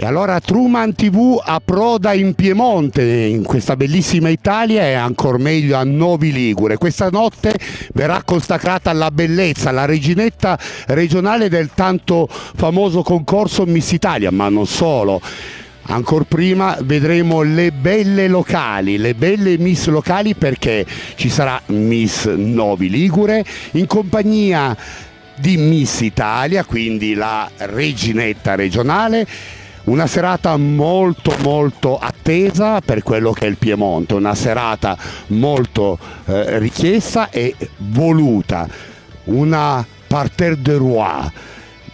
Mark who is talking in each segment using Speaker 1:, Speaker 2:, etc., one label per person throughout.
Speaker 1: E allora Truman TV approda in Piemonte, in questa bellissima Italia e ancor meglio a Novi Ligure. Questa notte verrà consacrata alla bellezza, la reginetta regionale del tanto famoso concorso Miss Italia, ma non solo. Ancor prima vedremo le belle locali, le belle Miss locali, perché ci sarà Miss Novi Ligure in compagnia di Miss Italia, quindi la reginetta regionale. Una serata molto attesa per quello che è il Piemonte, una serata molto richiesta e voluta, una parterre de roi.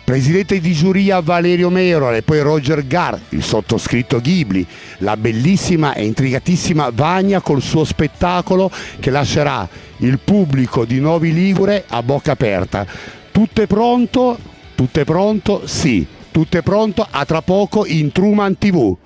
Speaker 1: Presidente di giuria Valerio Merola e poi Roger Gar, il sottoscritto Ghibli, la bellissima e intrigatissima Vania col suo spettacolo che lascerà il pubblico di Novi Ligure a bocca aperta. Tutto è pronto? Tutto è pronto? Sì. Tutto è pronto, a tra poco in Truman TV.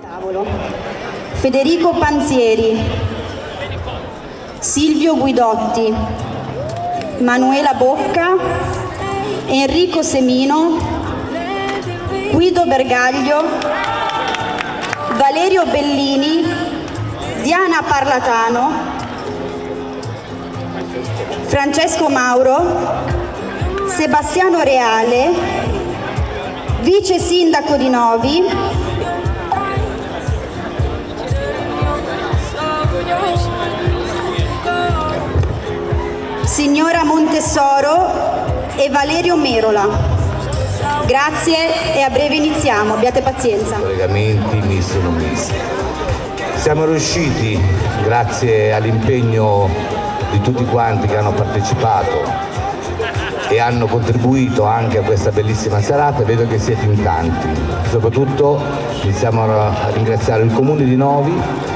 Speaker 2: Tavolo. Federico Panzieri, Silvio Guidotti, Manuela Bocca, Enrico Semino, Guido Bergaglio, Valerio Bellini, Diana Parlatano, Francesco Mauro, Sebastiano Reale, vice sindaco di Novi, signora Montessoro e Valerio Merola. Grazie e a breve iniziamo, abbiate pazienza.
Speaker 3: Collegamenti, miss o non miss. Siamo riusciti, grazie all'impegno di tutti quanti che hanno partecipato e hanno contribuito anche a questa bellissima serata. Vedo che siete in tanti. Soprattutto iniziamo a ringraziare il Comune di Novi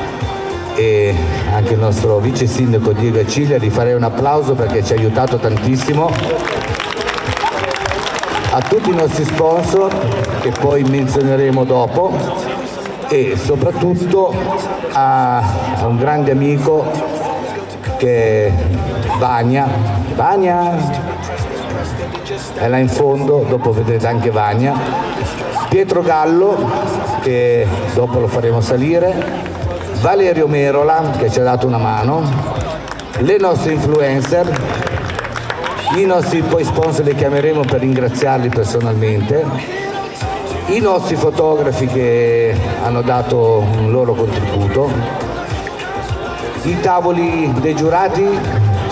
Speaker 3: e anche il nostro vice sindaco Diego Aciglia. Gli farei un applauso perché ci ha aiutato tantissimo, a tutti i nostri sponsor che poi menzioneremo dopo e soprattutto a un grande amico che è Vania è là in fondo, dopo vedrete anche Vania, Pietro Gallo che dopo lo faremo salire, Valerio Merola che ci ha dato una mano, le nostre influencer, i nostri poi sponsor li chiameremo per ringraziarli personalmente, i nostri fotografi che hanno dato un loro contributo, i tavoli dei giurati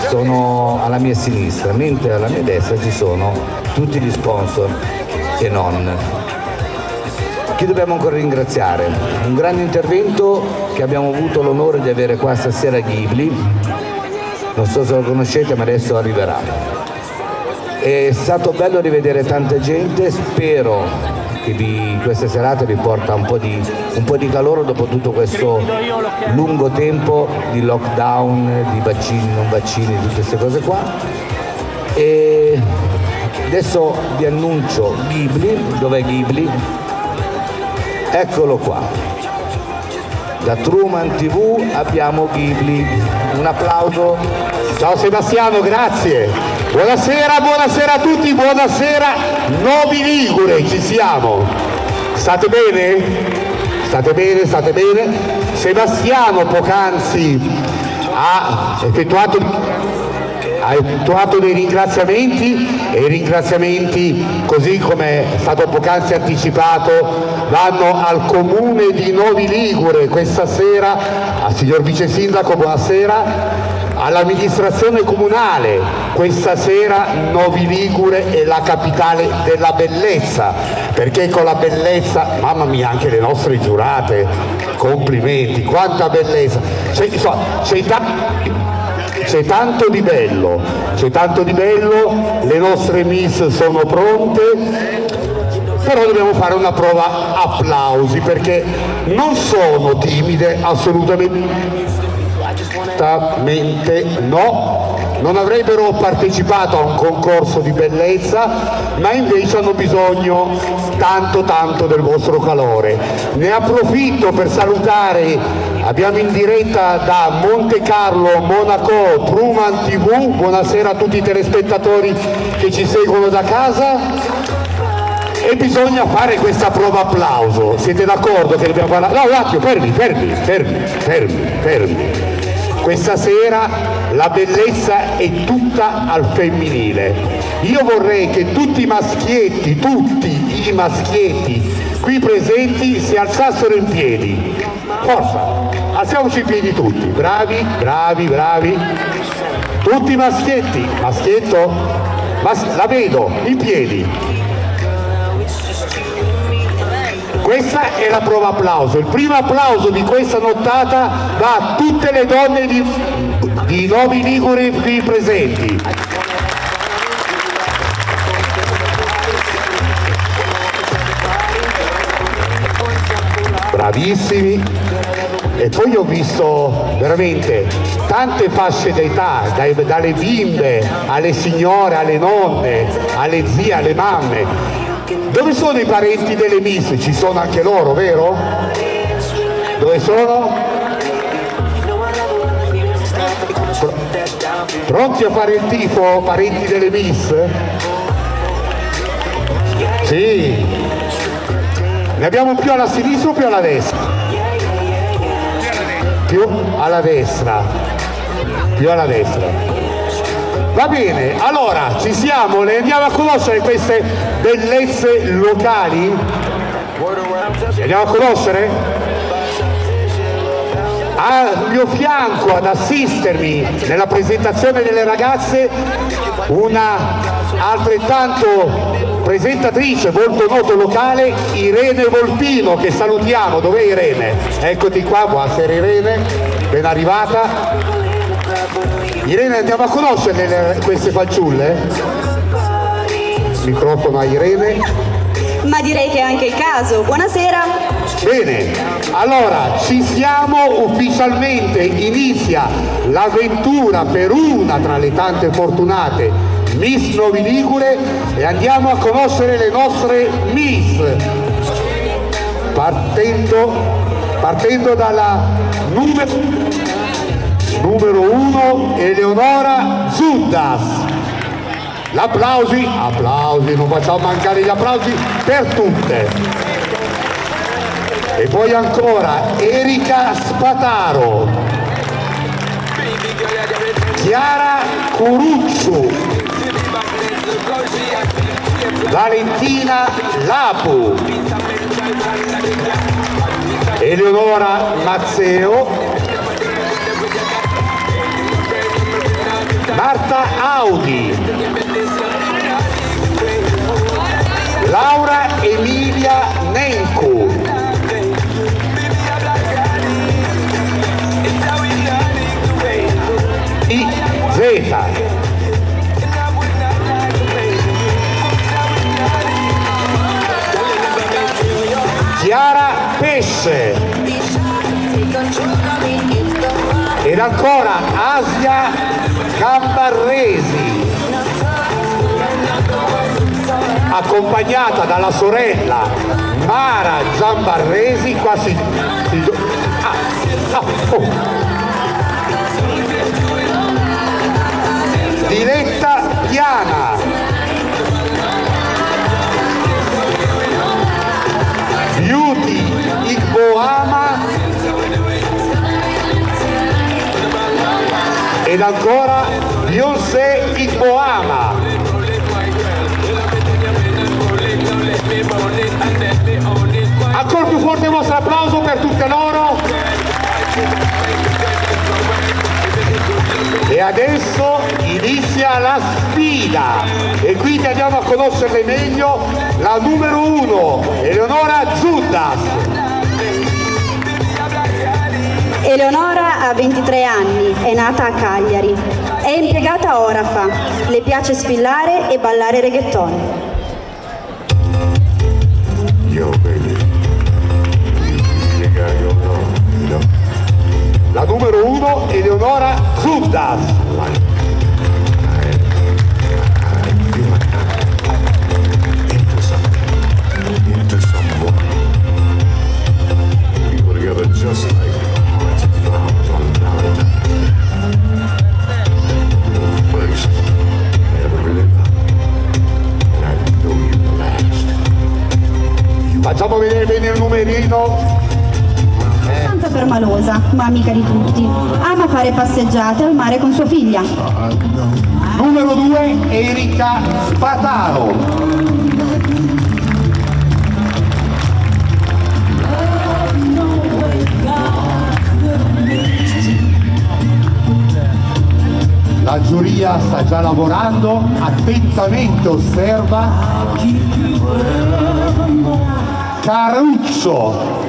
Speaker 3: sono alla mia sinistra, mentre alla mia destra ci sono tutti gli sponsor e non. Chi dobbiamo ancora ringraziare? Un grande intervento che abbiamo avuto l'onore di avere qua stasera a Ghibli, non so se lo conoscete ma adesso arriverà. È stato bello rivedere tanta gente, spero che questa serata vi porta un po' di calore dopo tutto questo lungo tempo di lockdown, di vaccini, non vaccini, tutte queste cose qua. E adesso vi annuncio Ghibli, dov'è Ghibli? Eccolo qua, da Truman TV abbiamo Ghibli, un applauso.
Speaker 1: Ciao Sebastiano, grazie. Buonasera a tutti, buonasera Novi Ligure, ci siamo. State bene? State bene? Sebastiano poc'anzi ha effettuato dei ringraziamenti e i ringraziamenti, così come è stato poc'anzi anticipato, vanno al Comune di Novi Ligure questa sera, al signor Vice Sindaco, buonasera, all'amministrazione comunale. Questa sera Novi Ligure è la capitale della bellezza, perché con la bellezza, mamma mia, anche le nostre giurate, complimenti, quanta bellezza, c'è tanto di bello, le nostre miss sono pronte, però dobbiamo fare una prova applausi perché non sono timide assolutamente. Assolutamente no, non avrebbero partecipato a un concorso di bellezza, ma invece hanno bisogno tanto del vostro calore. Ne approfitto per salutare, abbiamo in diretta da Monte Carlo, Monaco, Truman TV, buonasera a tutti i telespettatori che ci seguono da casa. E bisogna fare questa prova applauso, siete d'accordo che dobbiamo parlare? No, un attimo, fermi. Questa sera la bellezza è tutta al femminile. Io vorrei che tutti i maschietti qui presenti si alzassero in piedi. Forza, alziamoci in piedi tutti, bravi. Tutti i maschietti, la vedo, in piedi. Questa è la prova applauso. Il primo applauso di questa nottata va a tutte le donne di Novi Ligure qui presenti. Bravissimi. E poi ho visto veramente tante fasce d'età, dalle bimbe alle signore, alle nonne, alle zie, alle mamme. Dove sono i parenti delle Miss? Ci sono anche loro, vero? Dove sono? Pronti a fare il tifo, parenti delle Miss? Sì. Ne abbiamo più alla sinistra o più alla destra? Più alla destra. Va bene, allora ci siamo, le andiamo a conoscere queste bellezze locali? Le andiamo a conoscere? Al mio fianco ad assistermi nella presentazione delle ragazze una altrettanto presentatrice molto noto locale, Irene Volpino, che salutiamo. Dov'è Irene? Eccoti qua, buonasera Irene, ben arrivata. Irene, andiamo a conoscere queste fanciulle? Microfono a Irene.
Speaker 2: Ma direi che è anche il caso. Buonasera.
Speaker 1: Bene, allora ci siamo ufficialmente, inizia l'avventura per una tra le tante fortunate Miss Novi Ligure e andiamo a conoscere le nostre Miss. Partendo dalla numero 1, Eleonora Zuddas. Applausi, non facciamo mancare gli applausi per tutte. E poi ancora Erika Spataro, Chiara Curucciu, Valentina Lapu, Eleonora Mazzeo, Marta Audi, Laura Emilia Nencu, IZ, Chiara Pesce ed ancora Asia Gambarresi, accompagnata dalla sorella Mara Giambarresi, Diletta Piana, Beauty Igboama ed ancora Beyoncé Igboama. Ancora più forte il vostro applauso per tutte loro. E adesso inizia la sfida e quindi andiamo a conoscerle meglio. La numero 1, Eleonora Zuddas.
Speaker 2: Eleonora ha 23 anni, è nata a Cagliari. È impiegata a Orafa, le piace sfilare e ballare reggaeton.
Speaker 4: Yo, baby.
Speaker 1: La numero 1 Eleonora Zuddas.
Speaker 4: Just like hearts and flowers on Valentine's Day. First, I ever really loved, and I know you the last.
Speaker 1: Facciamo vedere bene il numerino.
Speaker 2: Abbastanza permalosa, ma amica di tutti. Ama fare passeggiate al mare con sua figlia.
Speaker 1: Numero 2 Erika Spataro. La giuria sta già lavorando, attentamente osserva. Caruccio.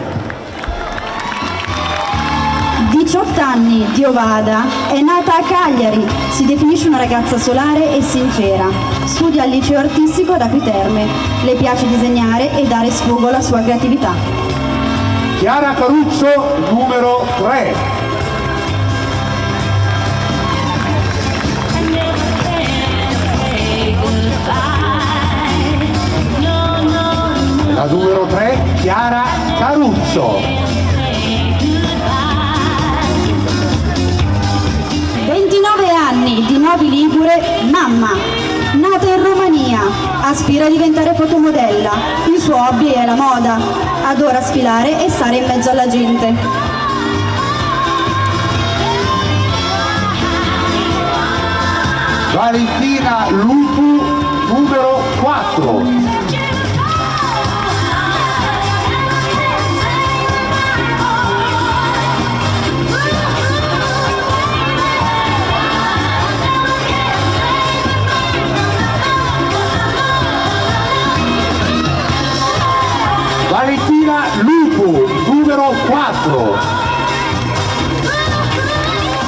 Speaker 2: 18 anni, Diovada, è nata a Cagliari, si definisce una ragazza solare e sincera. Studia al liceo artistico ad Acqui Terme, le piace disegnare e dare sfogo alla sua creatività.
Speaker 1: Chiara Caruccio, numero 3. La numero 3, Chiara Caruccio.
Speaker 2: 29 anni, di Novi Ligure, mamma. Nata in Romania, aspira a diventare fotomodella. Il suo hobby è la moda. Adora sfilare e stare in mezzo alla gente.
Speaker 1: Valentina Lupu, numero 4. Valentina Lupu, numero 4.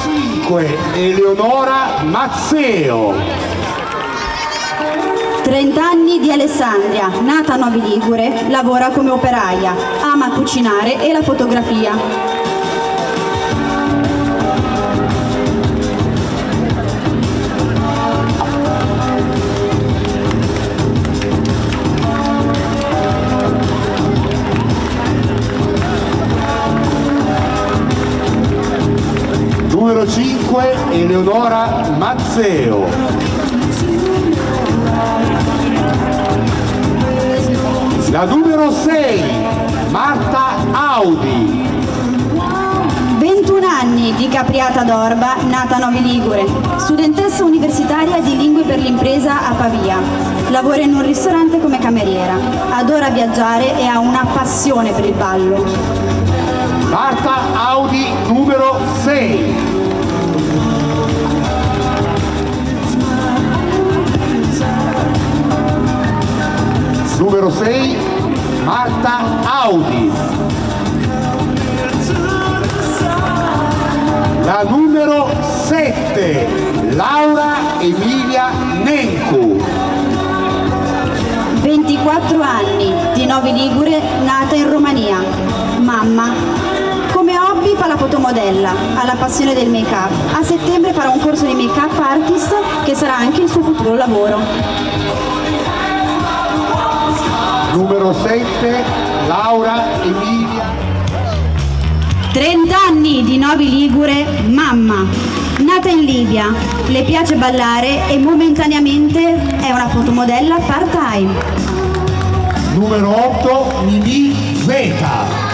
Speaker 1: 5. Eleonora Mazzeo.
Speaker 2: 30 anni di Alessandria, nata a Novi Ligure, lavora come operaia, ama cucinare e la fotografia.
Speaker 1: Numero 5, Eleonora Mazzeo. La numero 6, Marta Audi.
Speaker 2: 21 anni di Capriata d'Orba, nata a Novi Ligure, studentessa universitaria di lingue per l'impresa a Pavia. Lavora in un ristorante come cameriera, adora viaggiare e ha una passione per il ballo.
Speaker 1: Marta Audi, numero 6. Numero 6, Marta Audi. La numero 7, Laura Emilia Nencu.
Speaker 2: 24 anni, di Novi Ligure, nata in Romania. Mamma. Come hobby fa la fotomodella, ha la passione del make-up. A settembre farà un corso di make-up artist che sarà anche il suo futuro lavoro.
Speaker 1: Numero 7, Laura Emilia.
Speaker 2: 30 anni di Novi Ligure, mamma. Nata in Libia, le piace ballare e momentaneamente è una fotomodella part-time.
Speaker 1: Numero 8, Mimì Zeta.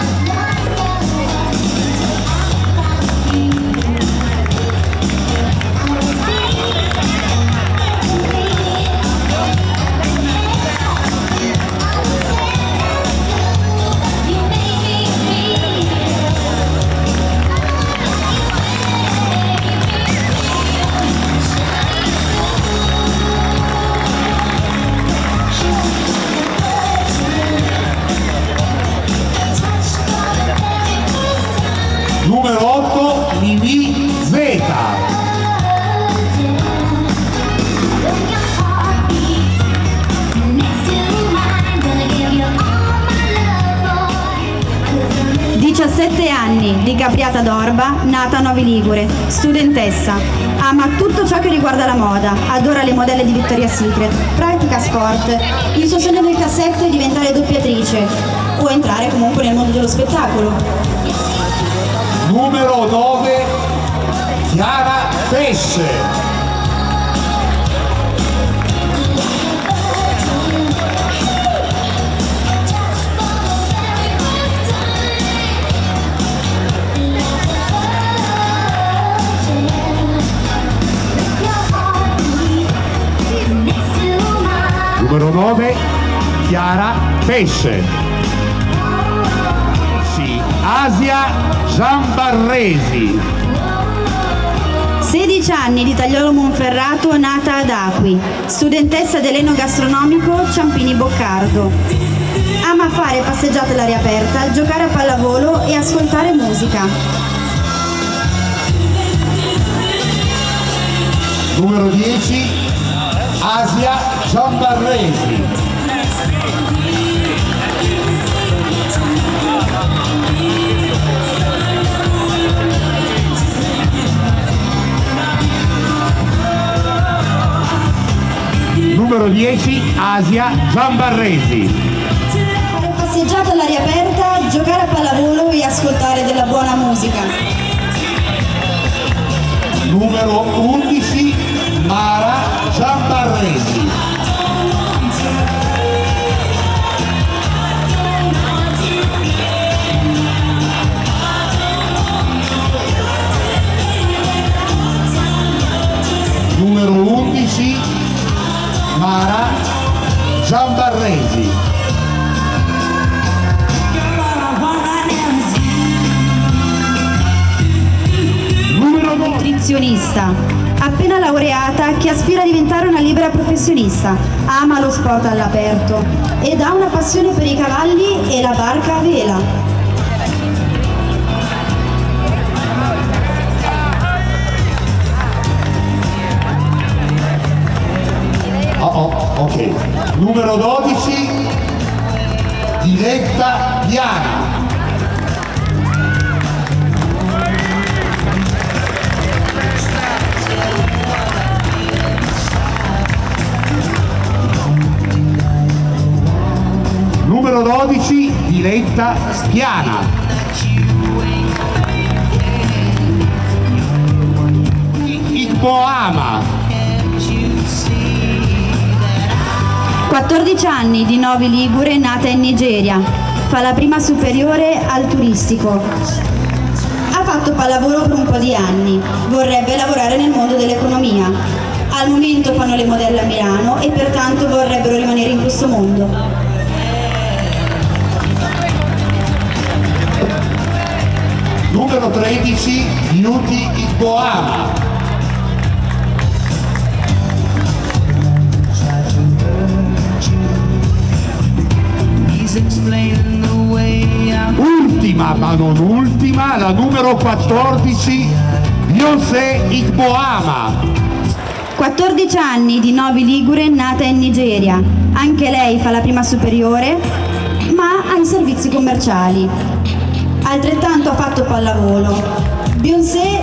Speaker 2: anni di Capriata d'Orba, nata a Novi Ligure, studentessa. Ama tutto ciò che riguarda la moda, adora le modelle di Victoria's Secret, pratica sport. Il suo sogno nel cassetto è diventare doppiatrice o entrare comunque nel mondo dello spettacolo.
Speaker 1: Numero 9, Chiara Pesce. Numero 9, Chiara Pesce. Sì, Asia Giambarresi.
Speaker 2: 16 anni di Tagliolo Monferrato, nata ad Acqui, studentessa dell'enogastronomico Ciampini Boccardo. Ama fare passeggiate all'aria aperta, giocare a pallavolo e ascoltare musica.
Speaker 1: Numero 10, Asia Giambarresi. Numero 10, Asia Giambarresi.
Speaker 2: Fare passeggiate all'aria aperta, giocare a pallavolo e ascoltare della buona musica.
Speaker 1: Numero 11, Mara Giambarresi. Numero 11, Mara Giambarresi. Numero 12,
Speaker 2: Nutrizionista, appena laureata che aspira a diventare una libera professionista, ama lo sport all'aperto ed ha una passione per i cavalli e la barca a vela.
Speaker 1: ok. Numero 12, Diletta Diana. Numero 12, Diletta Spiana. Igboama.
Speaker 2: 14 anni di Novi Ligure, nata in Nigeria. Fa la prima superiore al turistico. Ha fatto pallavolo per un po' di anni. Vorrebbe lavorare nel mondo dell'economia. Al momento fanno le modelle a Milano e pertanto vorrebbero rimanere in questo mondo.
Speaker 1: Numero 13, Beauty Igboama. Ultima, ma non ultima, la numero 14, Beyoncé Igboama.
Speaker 2: 14 anni di Novi Ligure, nata in Nigeria. Anche lei fa la prima superiore, ma ha i servizi commerciali. Altrettanto ha fatto pallavolo. Beyoncé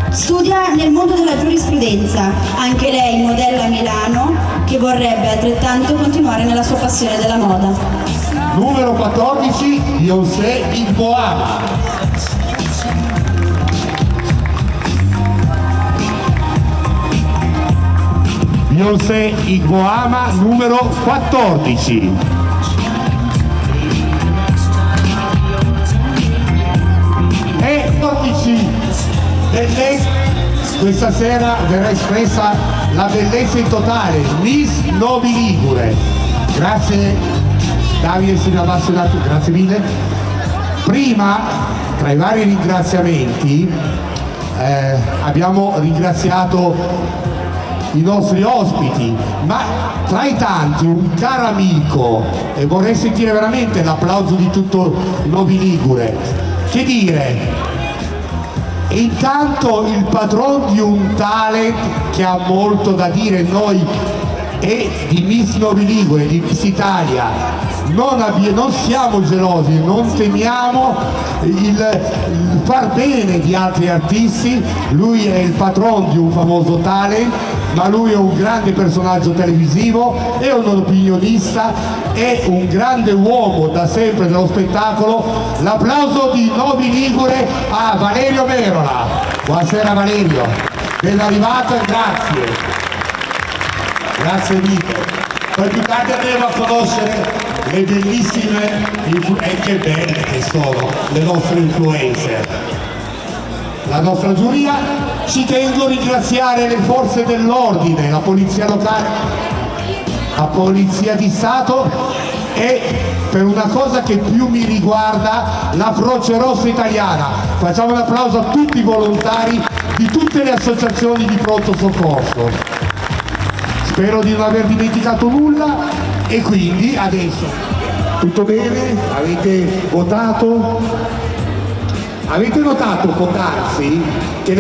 Speaker 2: studia nel mondo della giurisprudenza. Anche lei modella a Milano, che vorrebbe altrettanto continuare nella sua passione della moda.
Speaker 1: Numero 14, Beyoncé Igboama. Beyoncé Igboama, numero 14. E 14 bellezza. Questa sera verrà espressa la bellezza in totale, Miss Novi Ligure. Grazie Davide, signor Appassionato, grazie mille. Prima, tra i vari ringraziamenti, abbiamo ringraziato i nostri ospiti, ma tra i tanti un caro amico, e vorrei sentire veramente l'applauso di tutto Novi Ligure. Che dire, intanto il padrone di un talent che ha molto da dire noi e di Miss Novi Ligure, di Miss Italia, non siamo gelosi, non temiamo il far bene di altri artisti. Lui è il patron di un famoso talent, ma lui è un grande personaggio televisivo, è un opinionista, è un grande uomo da sempre dello spettacolo. L'applauso di Novi Ligure a Valerio Merola. Buonasera Valerio, ben arrivato e grazie. Grazie mille. Poi più tardi andremo a conoscere le bellissime e che belle che sono le nostre influencer. La nostra giuria. Ci tengo a ringraziare le forze dell'ordine, la polizia locale, la polizia di Stato e, per una cosa che più mi riguarda, la Croce Rossa Italiana. Facciamo un applauso a tutti i volontari di tutte le associazioni di pronto soccorso. Spero di non aver dimenticato nulla e quindi adesso tutto bene? Avete votato? Avete notato poc'anzi che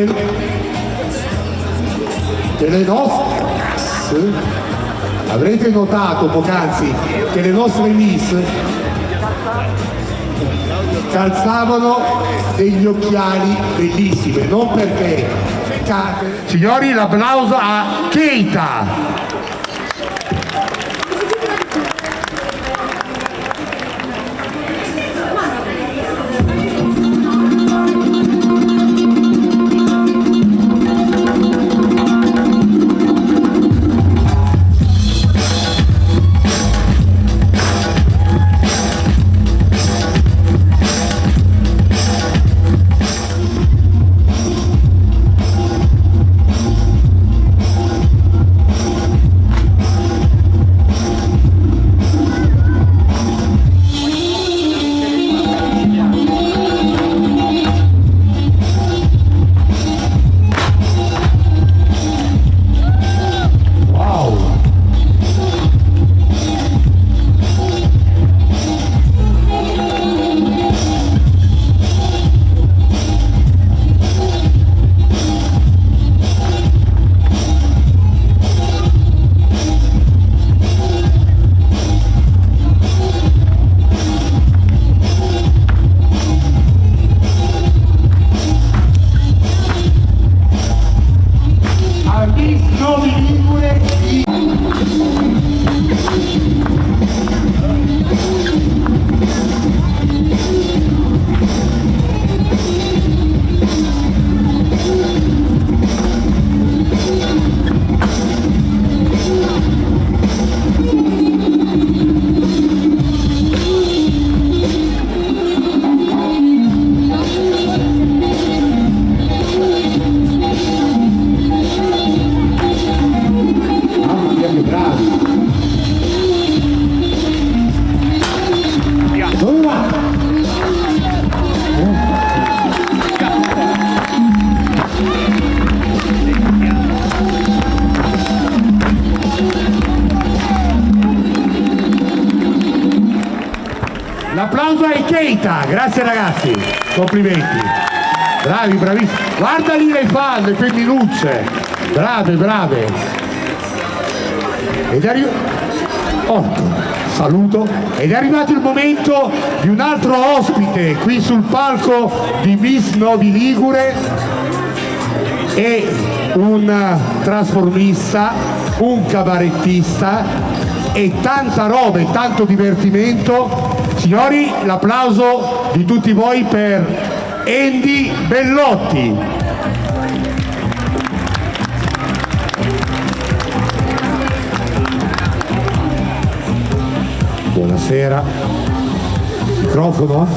Speaker 1: le nostre avrete notato poc'anzi che le nostre miss calzavano degli occhiali bellissimi, non perché signori, l'applauso a Keita. L'applauso ai Keita, grazie ragazzi, complimenti, bravi, bravissimi, guarda lì le fan, le femminucce, brave, brave. Ed è saluto, ed è arrivato il momento di un altro ospite qui sul palco di Miss Novi Ligure, è un trasformista, un cabarettista e tanta roba e tanto divertimento. Signori, l'applauso di tutti voi per Andy Bellotti. Buonasera. Microfono?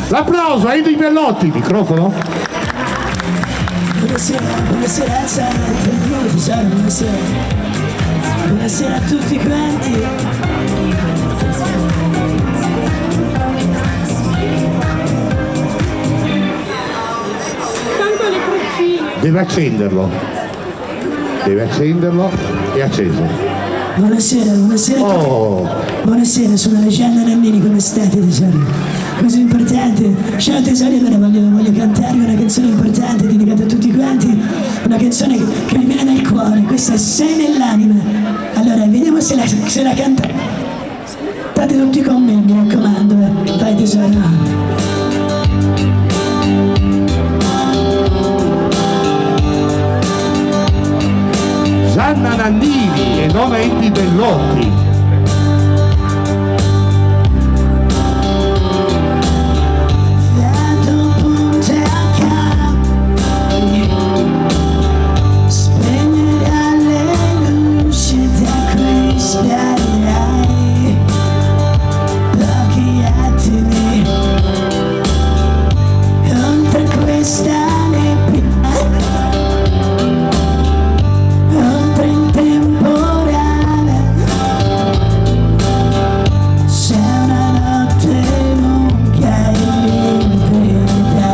Speaker 1: L'applauso a Andy Bellotti, microfono?
Speaker 5: Buonasera, buonasera, buonasera. Buonasera a tutti quanti.
Speaker 1: Deve accenderlo e acceso.
Speaker 5: Buonasera, buonasera. Buonasera, sono Leggenda Nannini, come state tesori? Cosa importante, ciao tesori, allora voglio cantarvi una canzone importante dedicata a tutti quanti, una canzone che mi viene dal cuore, questa è Sei nell'anima. Allora, vediamo se la canta. State tutti con me, mi raccomando, vai tesoro.
Speaker 1: Gianna Nannini e Nona Eddie Bellotti.
Speaker 5: Dato punte a capo, spegnerà le luci da cui sparerai pochi attimi oltre questa nebbia. Oltre il temporale c'è una notte lunga e limpida,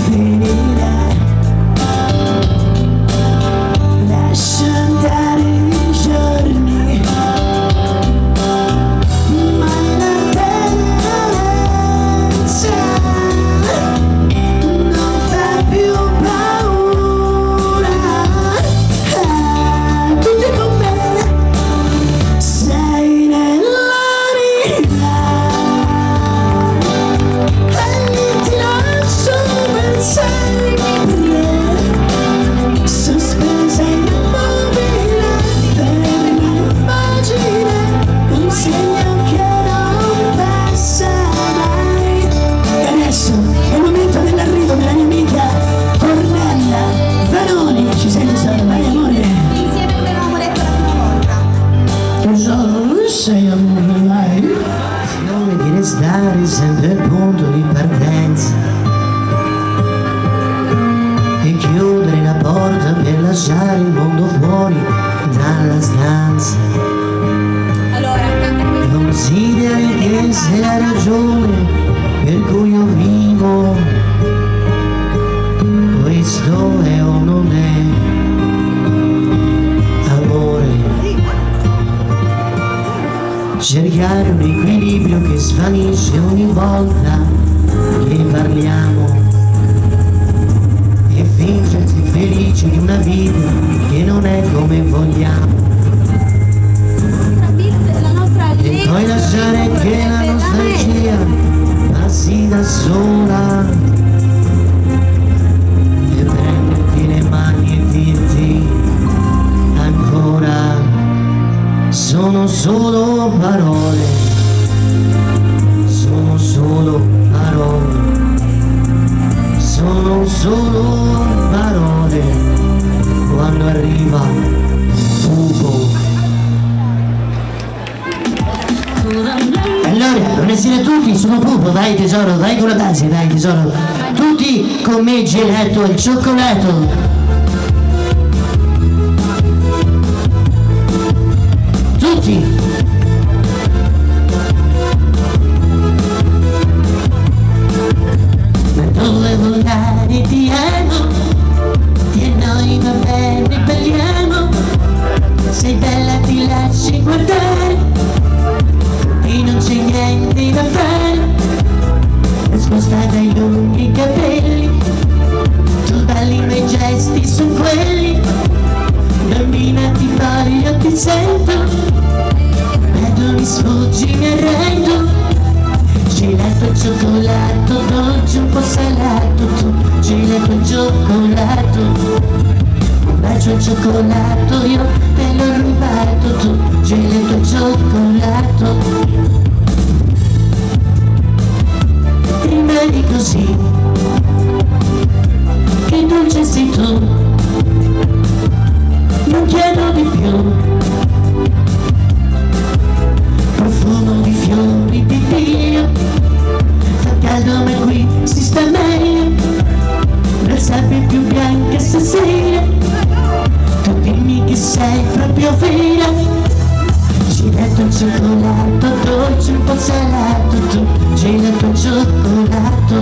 Speaker 5: finirà. Lascia andare i giorni, ma la tendenza non fa più paura. Tutti con me, sei nell'aria e lì ti lascio per sempre, sospesa immobile per un'immagine, un segno che non passa mai. E adesso è il momento dell'arrivo della mia amica Ornella Vanoni. Ci sei tesoro, vai amore.
Speaker 2: Insieme come avevamo detto la prima volta.
Speaker 5: Tesoro, dove sei amore, vai? Non di restare sempre al punto di partenza e chiudere la porta per lasciare il mondo fuori dalla stanza.
Speaker 2: Allora, canta questo.
Speaker 5: Consideri che sei la ragione per cui io vivo. Questo è o non è amore. Cercare un equilibrio che svanisce ogni volta che parliamo e fingersi felici di una vita che non è come vogliamo.
Speaker 2: La nostra
Speaker 5: E poi lasciare che la nostalgia passi da sola e prenderti le mani e dirti ancora. Sono solo parole, sono solo parole, sono solo parole quando arriva Ugo. Allora, buonasera a tutti, sono Pupo, vai tesoro, vai con la base, vai tesoro. Tutti con me gelato al cioccolato. Tutti. Ma dove volare ti amo, e noi va bene parliamo. Sei bella ti lasci guardare e non c'è niente da fare. Nascosta dai lunghi capelli, tu balli i miei gesti sono quelli. Bambina ti voglio, ti sento, ma tu mi sfuggi, mi arrendo. Gelato al cioccolato, dolce un po' salato, tu gelato al cioccolato. Un bacio al cioccolato, io te l'ho rubato, tu gelato al cioccolato. Rimani così, che dolce sei tu, non chiedo di più. Profumo di fiori di Dio, fa caldo ma qui si sta meglio. La sabbia più bianca stasera, tu dimmi che sei proprio vera. Gelato al cioccolato, dolce un po' salato, tu gelato al cioccolato.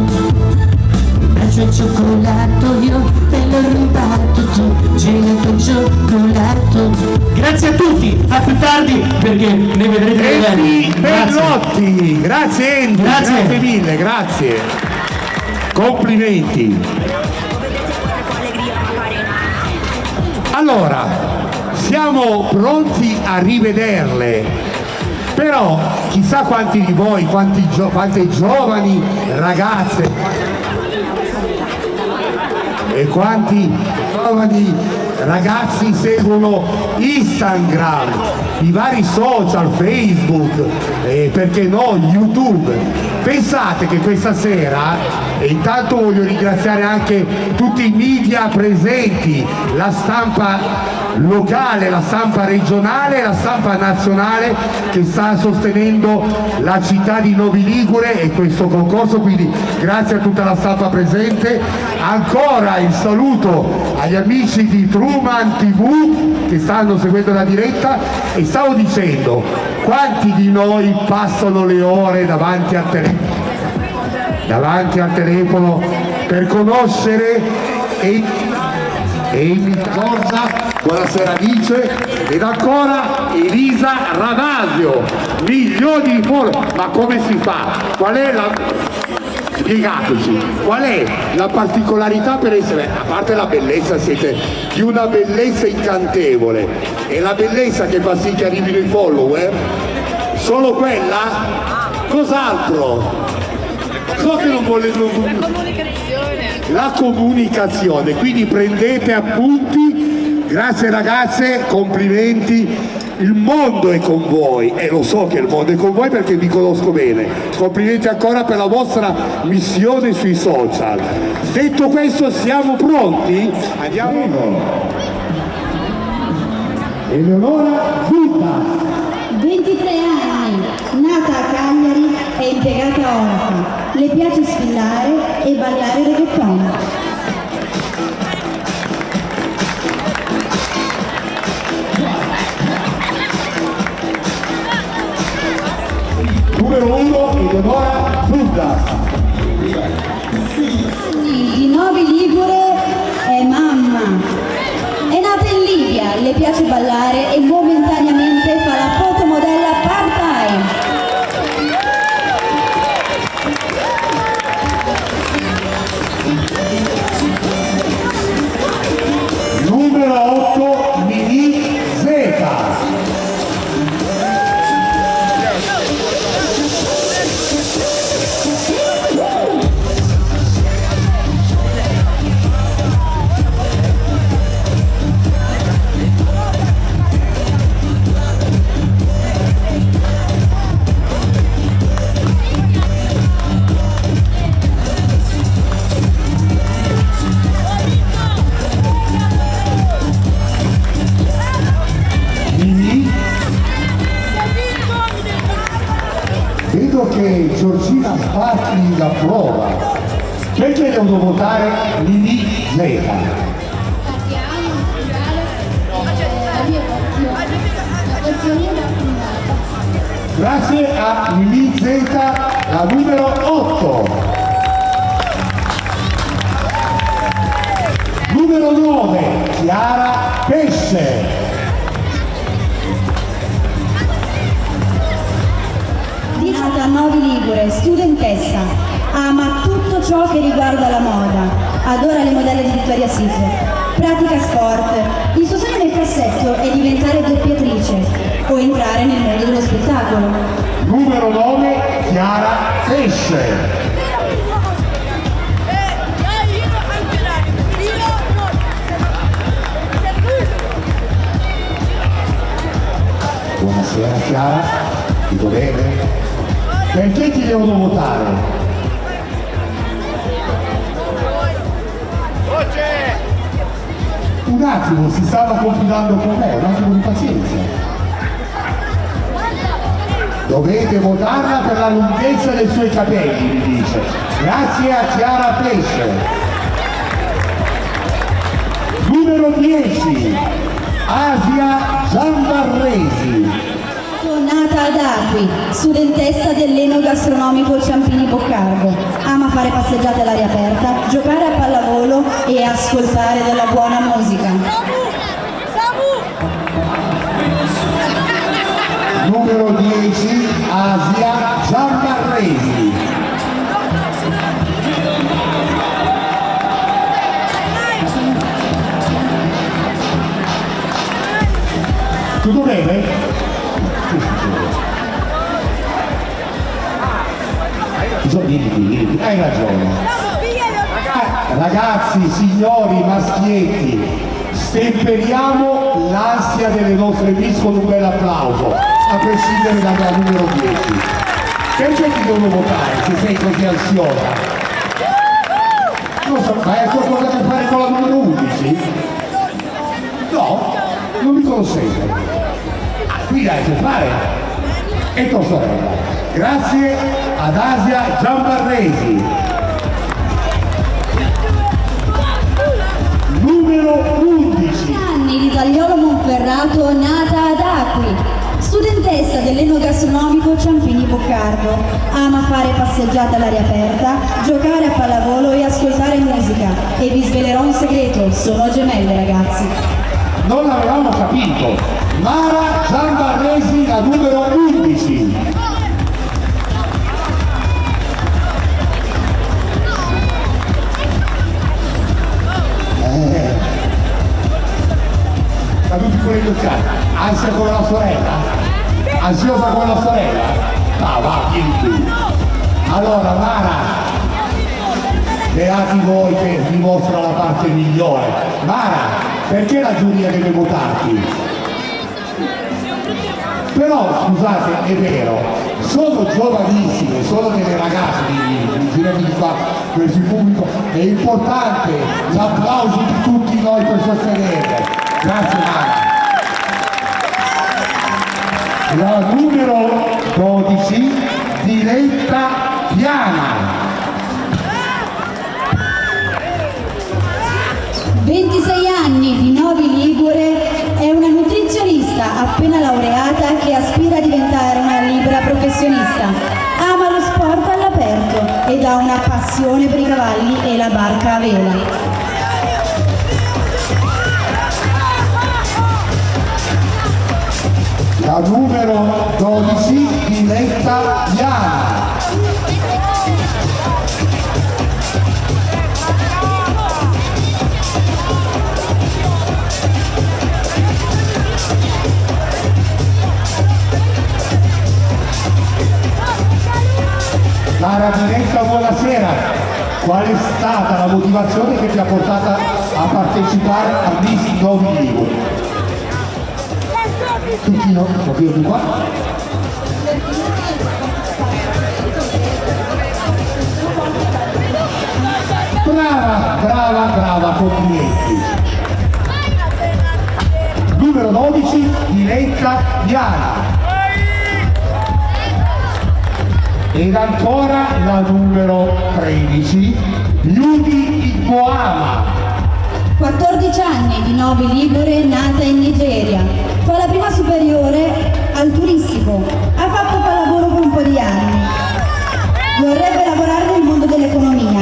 Speaker 5: Un bacio al cioccolato, io te l'ho rubato, tu gelato al cioccolato. Grazie a tutti, a più tardi perché ne vedrete bene.
Speaker 1: Eddie Bellotti, grazie Andy, grazie mille, grazie. Complimenti. Allora, siamo pronti a rivederle Però chissà quanti di voi, quante giovani ragazze e quanti giovani ragazzi seguono Instagram, i vari social, Facebook, perché no, YouTube. Pensate che questa sera, e intanto voglio ringraziare anche tutti i media presenti, la stampa locale, la stampa regionale e la stampa nazionale che sta sostenendo la città di Novi Ligure e questo concorso, quindi grazie a tutta la stampa presente. Ancora il saluto agli amici di Truman TV che stanno seguendo la diretta, e stavo dicendo, quanti di noi passano le ore davanti al telefono per conoscere Amy Giorgia, buonasera Alice, ed ancora Elisa Ravasio, milioni di follower. Ma come si fa? Qual è la... Spiegateci, qual è la particolarità per essere, a parte la bellezza, siete di una bellezza incantevole, e la bellezza che fa sì che arrivino i follower? Solo quella? Cos'altro? So che non vuole... La comunicazione, quindi prendete appunti, grazie ragazze, complimenti. Il mondo è con voi, e lo so che il mondo è con voi perché vi conosco bene. Complimenti ancora per la vostra missione sui social. Detto questo, siamo pronti? Andiamo. Eleonora Zucca,
Speaker 2: 23 anni, nata a Cagliari e impiegata a Orca. Le piace sfilare e ballare reggaeton.
Speaker 1: numero 1, Eleonora Zucca.
Speaker 2: Di Novi Ligure è mamma. È nata in Libia, le piace ballare e momentaneamente fa la fotomodella part-time.
Speaker 1: Numero 8, Mini Zeta. Vedo che Giorgina Sparchi la prova. Perché devo votare Mini Zeta? Grazie a Mini Zeta, la numero 8. Numero 9, Chiara Pesce.
Speaker 2: Nata a Novi Ligure, studentessa, ama tutto ciò che riguarda la moda, adora le modelle di Victoria's Secret, pratica sport, il suo sogno nel cassetto è diventare doppiatrice o entrare nel mondo dello spettacolo.
Speaker 1: Numero 9, Chiara Pesce. Buonasera Chiara, tutto bene? Perché ti devono votare? Un attimo, si stava confidando con me, un attimo di pazienza. Dovete votarla per la lunghezza dei suoi capelli, mi dice. Grazie a Chiara Pesce. Numero 10, Asia Giambarresi.
Speaker 2: Nata ad Acqui, studentessa dell'Enogastronomico Ciampini Boccardo, ama fare passeggiate all'aria aperta, giocare a pallavolo e ascoltare della buona musica.
Speaker 1: Numero 10, Asia Giambarresi. Tutto bene? dimmi, hai ragione. Ragazzi, signori, maschietti, stemperiamo l'ansia delle nostre miss con un bel applauso, a prescindere dalla numero 10. Perché ti devo votare se sei così ansiosa? Non so, ma hai qualcosa a che fare con la numero 11? No, non mi consente. Qui hai a che fare. E tua sorella. Grazie ad Asia Giambarresi. Numero 11.
Speaker 2: Anni di Tagliolo Monferrato, nata ad Acqui. Studentessa dell'enogastronomico Ciampini Boccardo. Ama fare passeggiate all'aria aperta, giocare a pallavolo e ascoltare musica. E vi svelerò un segreto, sono gemelle ragazzi.
Speaker 1: Non l'avevamo capito. Mara Giambarresi, la numero 11. La più piccola indocciata, ansia con la sorella? Ansiosa con la sorella? Va, vieni qui. Allora, Mara, beati voi che vi mostra la parte migliore. Mara, perché la giuria deve votarti? Però, scusate, è vero, sono giovanissime, sono delle ragazze, girate di qua, questo pubblico, è importante l'applauso di tutti noi per sostenerle. Grazie Mara. La numero 12, Diletta Piana.
Speaker 2: 26 anni di Novi Ligure, è una nutrizionista appena laureata che aspira a diventare una libera professionista. Ama lo sport all'aperto ed ha una passione per i cavalli e la barca a vela.
Speaker 1: La numero 12, Diletta Piana. Cara Diletta, buonasera. Qual è stata la motivazione che ti ha portata a partecipare a Miss Novi Ligure? Tutti no, un pochino più qua. Brava, complimenti. Numero 12, Diletta Piana. Ed ancora la numero 13, Yudi Iboama.
Speaker 2: 14 anni di Novi Ligure, nata in Nigeria. Fa la prima superiore al turistico. Ha fatto pallavolo per un po' di anni. Vorrebbe lavorare nel mondo dell'economia.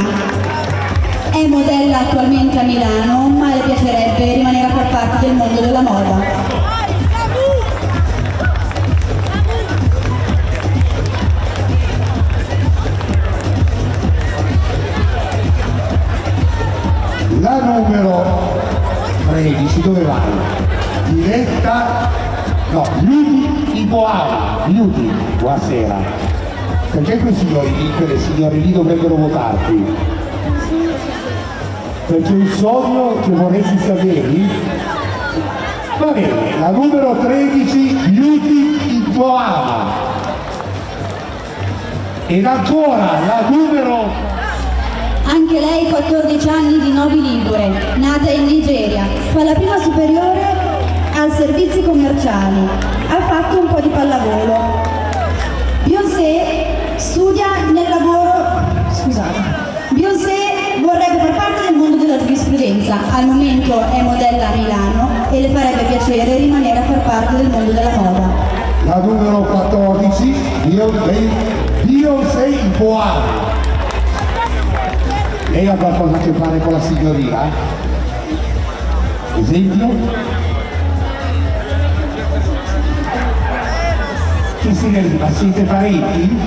Speaker 2: È modella attualmente a Milano, ma le piacerebbe rimanere a far parte del mondo della moda.
Speaker 1: La numero 13, dove vai? Diletta, no, Yudi Iboama. Yudi, buonasera. Perché quei signori lì dovrebbero votarti? Perché un sogno che vorresti sapere? Va bene, la numero 13, Yudi Iboama. Ed ancora la numero...
Speaker 2: Anche lei 14 anni di Novi Ligure, nata in Nigeria, fa la prima superiore al servizi commerciali, ha fatto un po' di pallavolo. Beyoncé studia nel lavoro, Beyoncé vorrebbe far parte del mondo della giurisprudenza, al momento è modella a Milano e le farebbe piacere rimanere a far parte del mondo della moda.
Speaker 1: La numero 14, Beyoncé Iboama. Lei ha qualcosa a che fare con la signoria? Esempio? Che signoria? Ma siete parenti?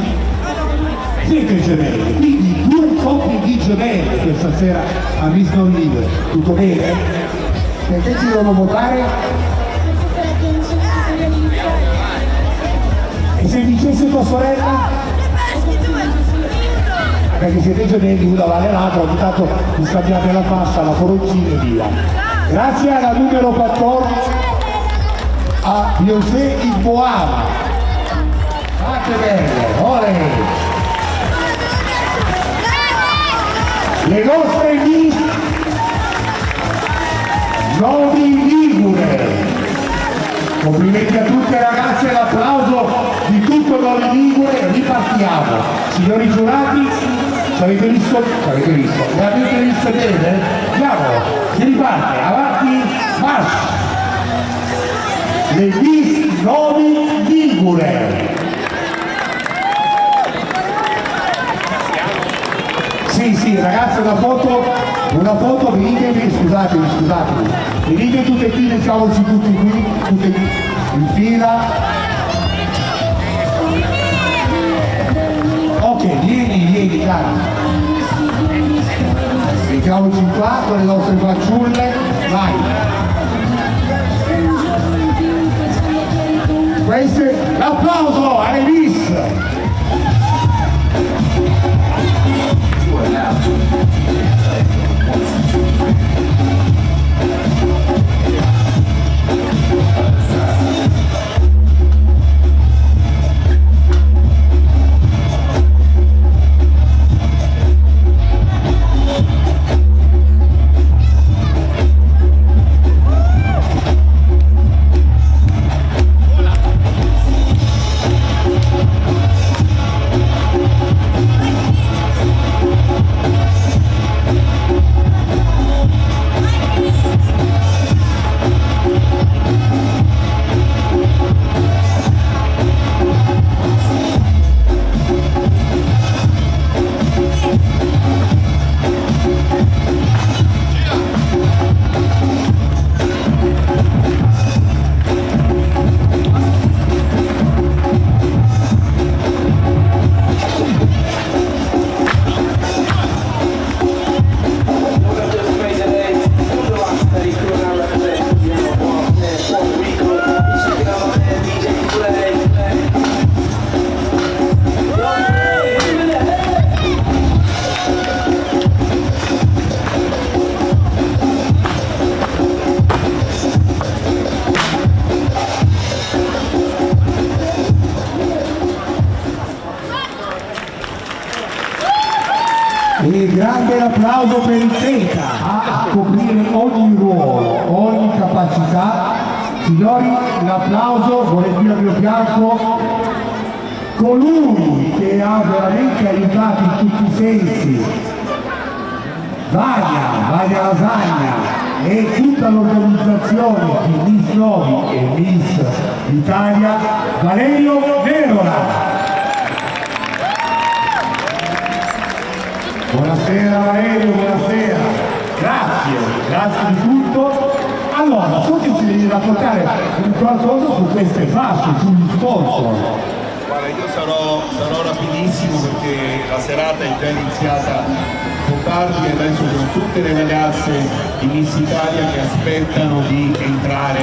Speaker 1: Siete gemelli, quindi 2 coppie di gemelli questa sera a Miss Novi Ligure. Tutto bene? Perché ci devono votare? E se dicesse tua sorella?
Speaker 6: perché siete gemelli, una vale l'altra, ogni tanto vi scambiate la pasta, la coroncina e via. Grazie alla numero 14 a José Iboama. Fate belle, ole! Le nostre Miss Novi Ligure. Complimenti a tutte ragazze, l'applauso di tutto Novi Ligure, ripartiamo. Signori giurati, ci avete visto? Le avete viste bene? Andiamo, si riparte, avanti, marcia! Le Miss Novi Ligure. Sì, ragazzi, una foto, venite, scusatemi, venite tutte qui, mettiamoci tutti qui, tutte qui, in fila. Ok, vieni, dai. Mettiamoci qua con le nostre fanciulle, vai. Questo è l'applauso alle Miss. E grande applauso per il Teta a coprire ogni ruolo, ogni capacità. Signori, l'applauso vuole dire al mio fianco colui che ha veramente aiutato in tutti i sensi Vania Lasagna e tutta l'organizzazione di Miss Novi e Miss Italia, Valerio Merola. Buonasera Valerio, buonasera, grazie di tutto. Allora, so che ci devi raccontare qualcosa su queste fasce, sugli sponsor.
Speaker 7: Guarda, io sarò rapidissimo perché la serata è già iniziata un po' tardi e adesso sono tutte le ragazze di Miss Italia che aspettano di entrare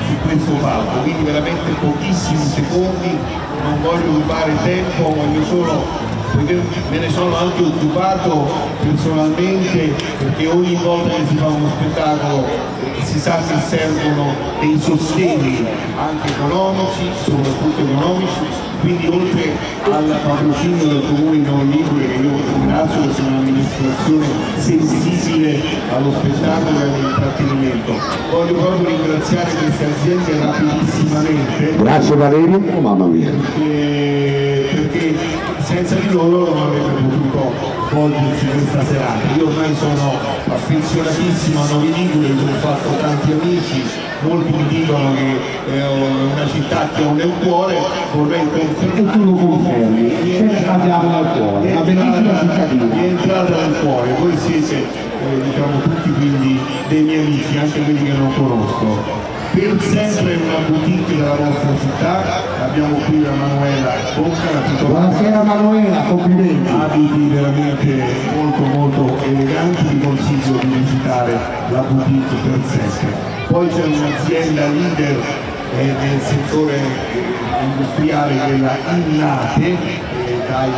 Speaker 7: su questo palco, quindi veramente pochissimi secondi, non voglio rubare tempo, voglio solo, perché me ne sono anche occupato personalmente, perché ogni volta che si fa uno spettacolo si sa che servono dei sostegni anche economici, soprattutto economici, quindi oltre al patrocinio del Comune di Novi Ligure, che io ringrazio perché è un'amministrazione sensibile allo spettacolo e all'intrattenimento, voglio proprio ringraziare queste aziende rapidissimamente.
Speaker 1: Grazie Valerio, oh mamma mia.
Speaker 7: Perché senza di loro non avrebbe potuto svolgersi questa serata. Io ormai sono affezionatissimo a Novi Ligure, mi ho fatto tanti amici, molti mi dicono che è una città che ho nel cuore, vorrei confermare.
Speaker 6: E tu lo confermi, ce l'abbiamo nel cuore, una bellissima cittadina.
Speaker 7: È entrata nel cuore, voi siete diciamo tutti quindi dei miei amici, anche quelli che non conosco. Per sempre una boutique della nostra città, abbiamo qui la Manuela Bocca, la titolare.
Speaker 6: Buonasera Manuela, complimenti.
Speaker 7: Abiti veramente molto eleganti, vi consiglio di visitare la boutique per sempre. Poi c'è un'azienda leader nel settore industriale che è la Innate, dai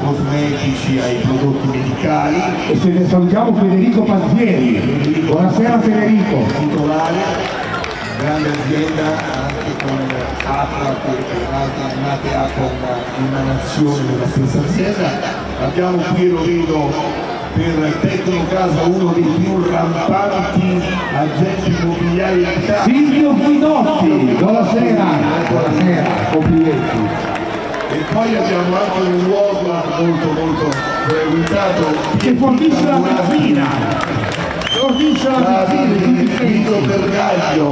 Speaker 7: cosmetici ai prodotti medicali.
Speaker 6: E se ne salutiamo Federico Panzieri. Buonasera Federico.
Speaker 7: Titolare, grande azienda anche con Acqua, che tra l'altro è nata con un'emanazione della stessa azienda. Abbiamo qui, lo vedo, per Tecnocasa uno dei più rampanti agenti immobiliari d'Italia.
Speaker 6: Silvio Guidotti, buonasera. Buonasera, complimenti.
Speaker 7: E poi abbiamo anche un luogo molto frequentato
Speaker 6: Che fornisce la benzina. Fornisce la benzina.
Speaker 7: Guido Bergaglio.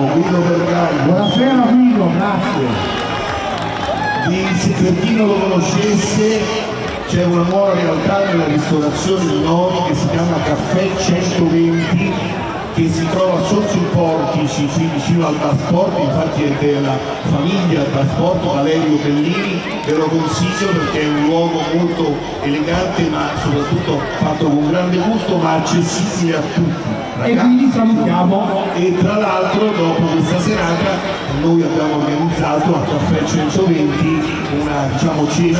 Speaker 6: Buonasera Guido, grazie.
Speaker 7: Per chi non lo conoscesse, c'è una nuova realtà nella ristorazione di Novi che si chiama Caffè 120, che si trova sotto i portici, qui vicino al Basport, infatti è della famiglia Basport, Valerio Bellini, ve lo consiglio perché è un luogo molto elegante ma soprattutto fatto con grande gusto ma accessibile a tutti.
Speaker 6: E quindi salutiamo.
Speaker 7: E tra l'altro dopo questa serata noi abbiamo organizzato a Caffè 120 una cena a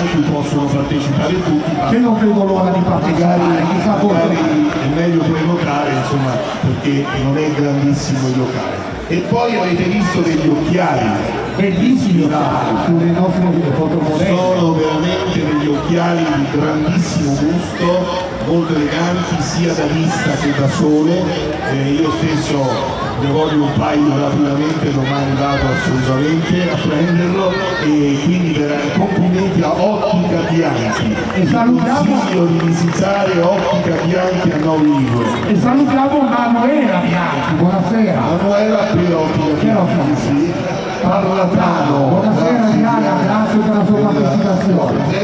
Speaker 7: cui possono partecipare tutti.
Speaker 6: Che non vedo l'ora di partecipare,
Speaker 7: magari è meglio prenotare, insomma, perché non è grandissimo il locale. E poi avete visto degli occhiali,
Speaker 6: bellissimi sulle nostre fotomodelle.
Speaker 7: sono veramente degli occhiali di grandissimo gusto, molto eleganti sia da vista che da sole. Io stesso ne voglio un paio rapidamente, domani vado assolutamente a prenderlo, e quindi complimenti a Ottica Bianchi.
Speaker 6: E salutiamo,
Speaker 7: consiglio di visitare Ottica Bianchi a Novi Ligure.
Speaker 6: e salutiamo Manuela Bianchi, buonasera.
Speaker 7: Manuela per Ottica Bianchi, sì. Parlatano.
Speaker 6: Buonasera Diana, grazie per la sua partecipazione.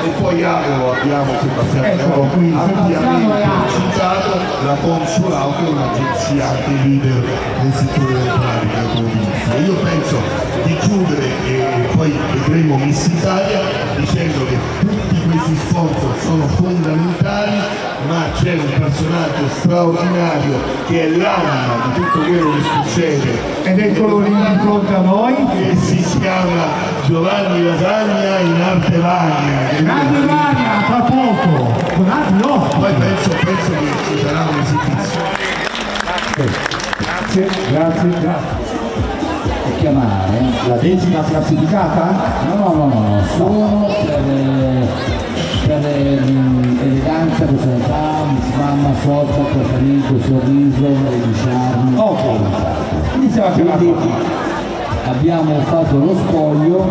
Speaker 7: E poi abbiamo Sebastiano
Speaker 6: Eccolo qui,
Speaker 7: ampiamente citato la Consulao, che è un'agenzia anche leader nel settore delle pratiche automobilistiche. Io penso di chiudere, e poi vedremo Miss Italia, dicendo che tutti questi sponsor sono fondamentali, ma c'è un personaggio straordinario che è l'anima di tutto quello che succede,
Speaker 6: Ed eccolo lì di fronte a noi.
Speaker 7: che si chiama Giovanni Lasagna in arte Vania.
Speaker 6: Grande Vania, tra poco, con altri ospiti.
Speaker 7: Poi penso che ci sarà un'esibizione.
Speaker 6: Grazie.
Speaker 8: E chiamare
Speaker 6: La 10ª classificata?
Speaker 8: no, sono per l'eleganza, personalità, mamma, forza, portamento, sorriso e di charme.
Speaker 6: Ok, iniziamo a chiamare.
Speaker 8: Quindi abbiamo fatto lo spoglio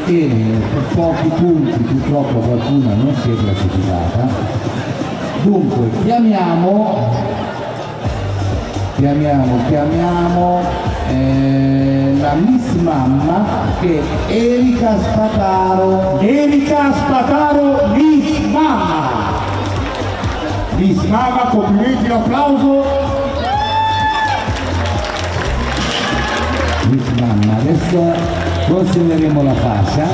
Speaker 8: e per pochi punti purtroppo qualcuna non si è classificata. Dunque chiamiamo la Miss Mamma, che è Erika Spataro.
Speaker 6: Erika Spataro, Miss Mamma. Miss Mamma, complimenti, un applauso.
Speaker 8: Miss Mamma, adesso consegneremo la fascia.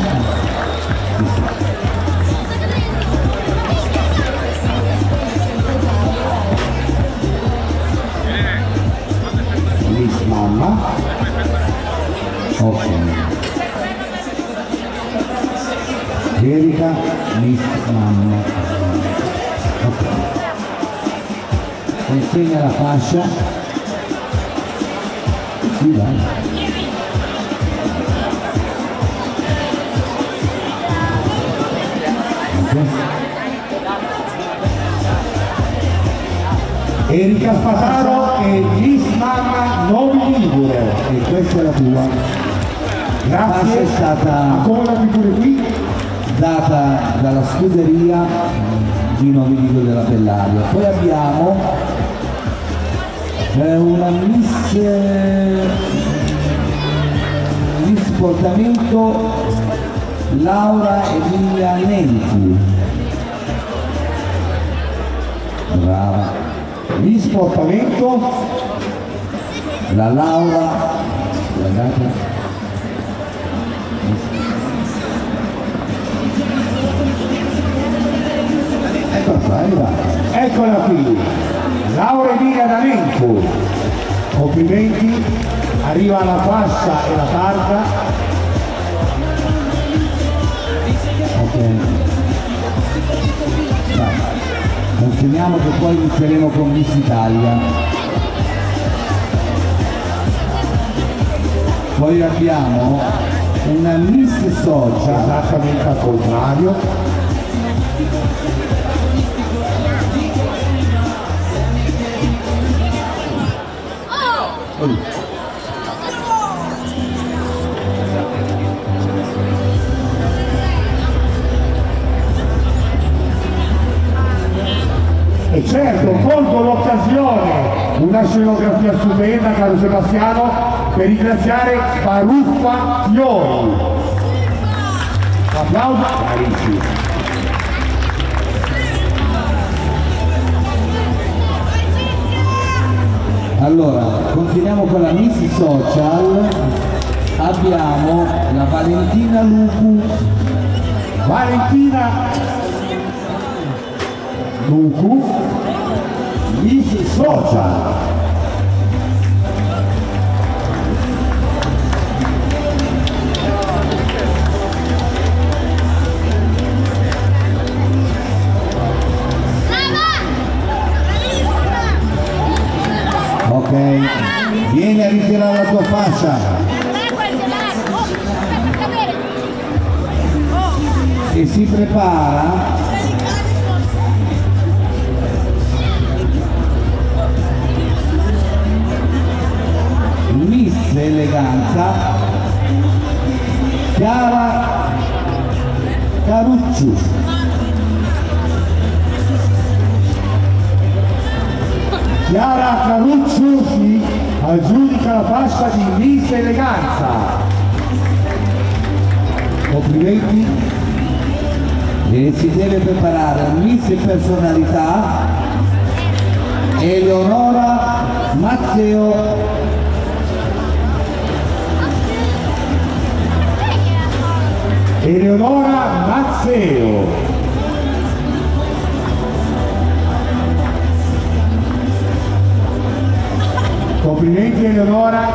Speaker 8: Miss Mamma, ok. Erika, Miss Mamma, ok. Consegna la fascia. Sì, dai.
Speaker 6: Erika Spataro e Miss Mamma Novi Ligure.
Speaker 8: E questa è la tua.
Speaker 6: Grazie.
Speaker 8: È stata
Speaker 6: Accomodati pure qui.
Speaker 8: data dalla scuderia di Novi Ligure della Bellaria. Poi abbiamo una Miss Portamento, Laura Emilia Nenti. Brava.
Speaker 6: Miss Portamento.
Speaker 8: La Laura, guardate. Eccola qua, è arrivata.
Speaker 6: Eccola qui. Laura Emilia D'Amento. Complimenti. Arriva la fascia e la targa.
Speaker 8: Ok. Consideriamo che poi inizieremo con Miss Italia. Poi abbiamo una Miss Social.
Speaker 6: Esattamente al contrario. E certo, colgo l'occasione, una scenografia stupenda, caro Sebastiano, per ringraziare Baruffa Fiori. Applauso, carissimi.
Speaker 8: Allora, continuiamo con la Miss Social. Abbiamo la Valentina Lucu.
Speaker 6: Valentina Lucu, Miss Social.
Speaker 8: Ok, vieni a ritirare la tua fascia. E si prepara Miss Eleganza Chiara Carucciu.
Speaker 6: Chiara Carucciu si aggiudica la fascia di Miss Eleganza.
Speaker 8: Complimenti. E si deve preparare Miss Personalità Eleonora Mazzeo.
Speaker 6: Eleonora Mazzeo. Complimenti Eleonora.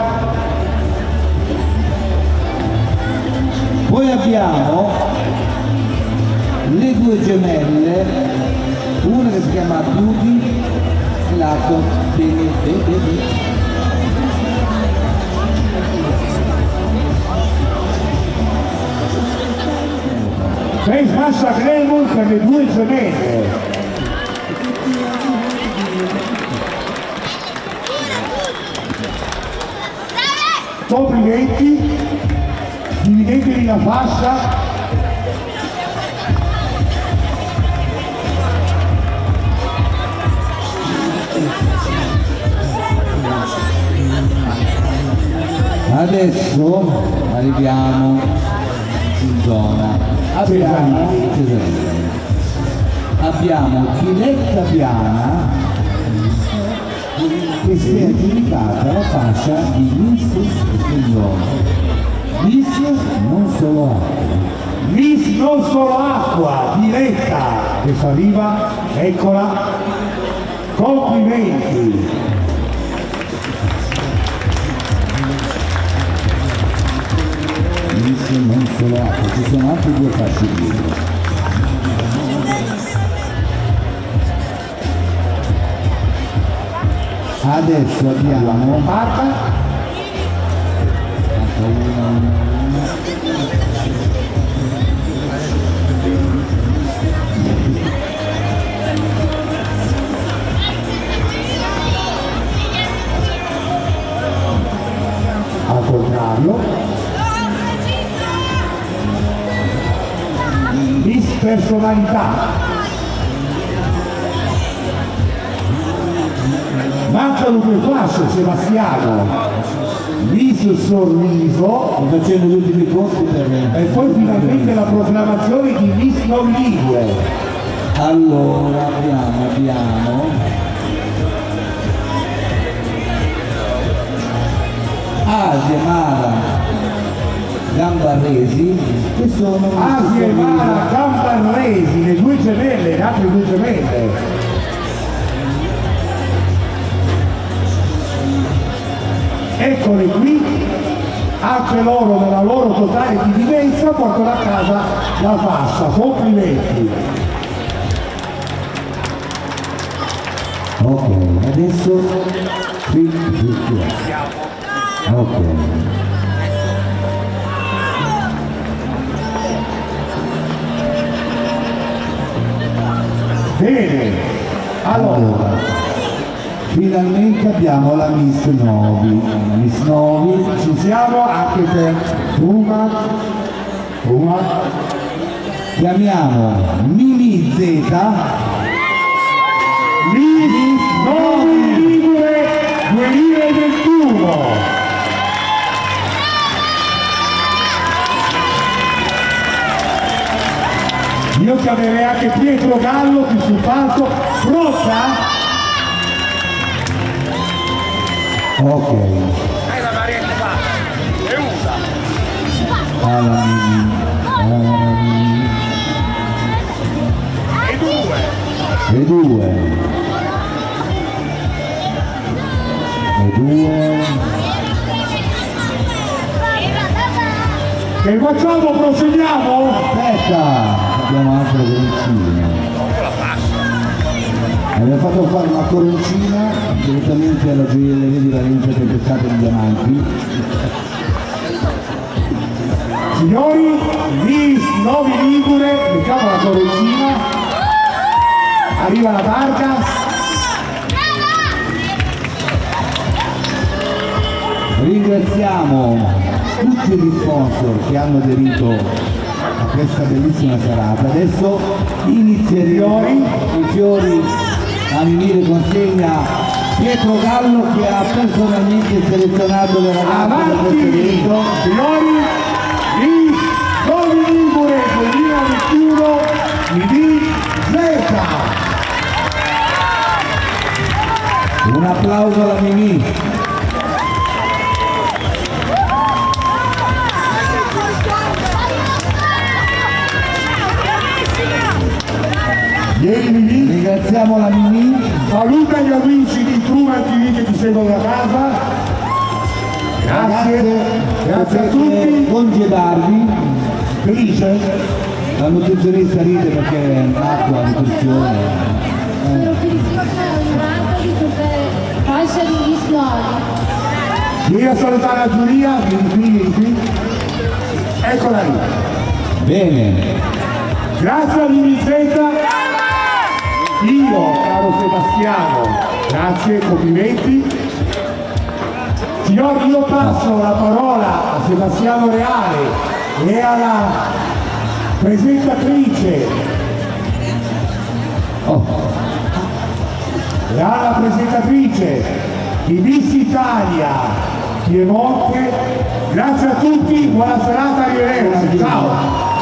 Speaker 8: Poi abbiamo le due gemelle, una che si chiama Beauty e l'altro Bene.
Speaker 6: Face fascia Glamour per le due gemelle. Complimenti, dividetevi la fascia.
Speaker 8: Adesso arriviamo in zona. Abbiamo Diletta Piana che si è aggiudicata la fascia di Miss Signore. Miss non solo acqua.
Speaker 6: Miss non solo acqua, Diletta, che arriva, eccola. Complimenti.
Speaker 8: Miss non solo acqua, ci sono altre due fasce dietro. Adesso abbiamo
Speaker 6: Marta. Al contrario, Miss Personalità. Mancano due fasce, Sebastiano. Miss Sorriso.
Speaker 8: Sto facendo gli ultimi conti per
Speaker 6: E poi finalmente la proclamazione di Miss Noviligure.
Speaker 8: Allora abbiamo Asia Mara Gambarresi, che sono
Speaker 6: Asia e Mara Gambarresi, le due gemelle, le altre due gemelle. Eccole qui, anche loro nella loro totale divinenza portano a casa la fascia. Complimenti.
Speaker 8: Ok, adesso qui. Ok.
Speaker 6: Bene, allora,
Speaker 8: finalmente abbiamo la Miss Novi. La Miss Novi,
Speaker 6: ci siamo anche per Puma.
Speaker 8: chiamiamo Mimi Z.
Speaker 6: Miss Novi Ligure 2021. Io chiamerei anche Pietro Gallo qui sul palco. Pronta?
Speaker 8: Ok. Alla Mimi. E due.
Speaker 6: Che facciamo? Proseguiamo?
Speaker 8: Aspetta, abbiamo anche la coroncina. Abbiamo fatto fare una coroncina direttamente alla gioielleria di Valencia Tempestata di Diamanti.
Speaker 6: Signori, Miss Novi Ligure, mettiamo la coroncina. Arriva la targa.
Speaker 8: Ringraziamo tutti gli sponsor che hanno aderito a questa bellissima serata. Adesso inizieremo i fiori a venire consegna Pietro Gallo che ha personalmente selezionato le ragazze da questo
Speaker 6: Avanti,
Speaker 8: evento.
Speaker 6: signori, Miss Novi Ligure 2021, ID Z.
Speaker 8: Un applauso alla Mimì. Ringraziamo la Mimì.
Speaker 6: Saluta gli amici di Truman TV che ti seguono da casa. Grazie a tutti.
Speaker 8: Congedarvi.
Speaker 6: Felice?
Speaker 8: La nutrizionista ride perché acqua, nutrizione.
Speaker 9: Sono felicissima onorata di poter fascia di Miss Novi.
Speaker 6: Vieni a salutare la giuria, vieni qui. Eccola lì.
Speaker 8: Bene.
Speaker 6: Grazie a Vinicetta. Io, caro Sebastiano, grazie, complimenti. Signori, io passo la parola a Sebastiano Reale e alla presentatrice. E alla presentatrice di Miss Italia Piemonte. Grazie a tutti, buona serata, arrivederci. Ciao.